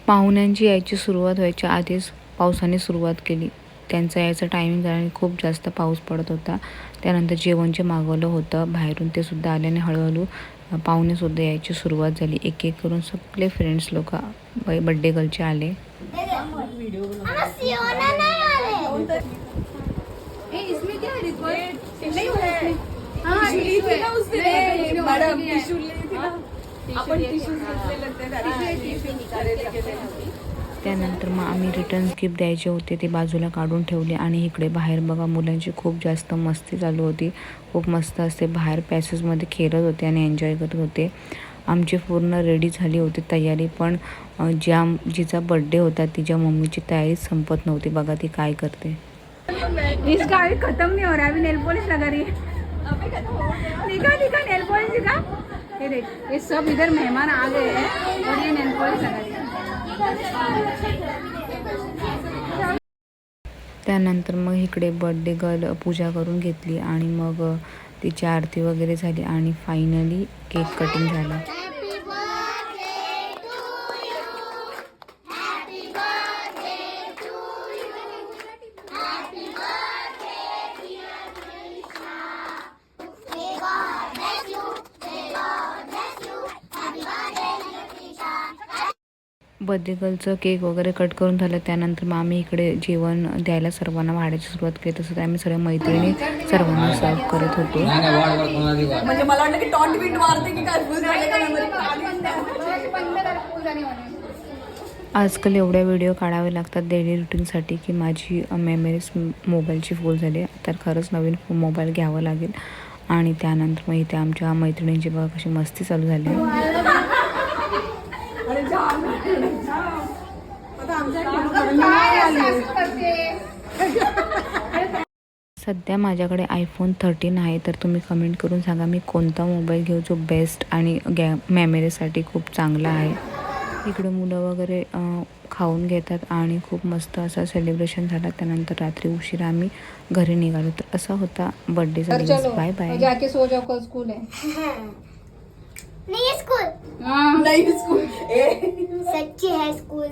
पाहुण्यांची यायची सुरुवात व्हायच्या आधीच पावसाने सुरुवात केली. त्यांचा यायचा टायमिंग झाला आणि खूप जास्त पाऊस पडत होता. त्यानंतर जेवण जे मागवलं होतं बाहेरून ते सुद्धा आल्याने हळूहळू पाहुणेसुद्धा यायची सुरुवात झाली. एक एक करून सगळे फ्रेंड्स लोक बड्डे गर्लचे आले. त्यानंतर मग आम्ही रिटर्न गिफ्ट द्यायचे होते ते बाजूला काढून ठेवले आणि इकडे बाहेर बघा मुलांची खूप जास्त मस्ती चालू होती. खूप मस्त असते बाहेर पॅसेजमध्ये खेळत होते आणि एन्जॉय करत होते. आमची पूर्ण रेडी झाली होती तयारी, पण जिचा बड्डे होता तिच्या मम्मीची तयारी संपत नव्हती. बघा ती काय करते. इसका अभी खत्म नहीं हो रहा, अभी नेल पॉलिश लगा रही है. दिखा नेल पॉलिश दिखा. ये देख, ये सब इधर मेहमान आ गए हैं और ये नेल पॉलिश लगा रही है. त्यानंतर मग इकडे बर्थडे गर्ल पूजा करून घेतली आणि मग तिची आरती वगैरे झाली आणि फायनली केक कटिंग झाला. बर्थडे गर्लचं केक वगैरे कट करून झालं. त्यानंतर मग आम्ही इकडे जेवण द्यायला सर्वांना वाढायची सुरुवात केली. तसंच आम्ही सगळ्या मैत्रिणी सर्वांना सर्व करत होतो. म्हणजे मला वाटलं की टॉन्ट बिट मारते की आजकाल एवढ्या व्हिडिओ काढावे लागतात डेली रुटीनसाठी की माझी मेमरीज मोबाईलची फुल झाली. तर खरंच नवीन मोबाईल घ्यावा लागेल. आणि त्यानंतर मग इथे आमच्या मैत्रिणींची बघा कशी मस्ती चालू झाली. सध्या माझ्याकडे iPhone 13 आहे. तर तुम्ही कमेंट करून सांगा मी कोणता मोबाईल घेऊ जो बेस्ट आणि मेमरीसाठी खूप चांगला आहे. इकडे मुलं वगैरे खाऊन घेतात आणि खूप मस्त असा सेलिब्रेशन झाला. त्यानंतर रात्री उशिरा आम्ही घरी निघालो. तर असा होता बर्थडेचा दिवस. Bye bye. जाके सो जाओ, कल स्कूल है. नहीं है स्कूल. नहीं स्कूल. सच्ची है स्कूल.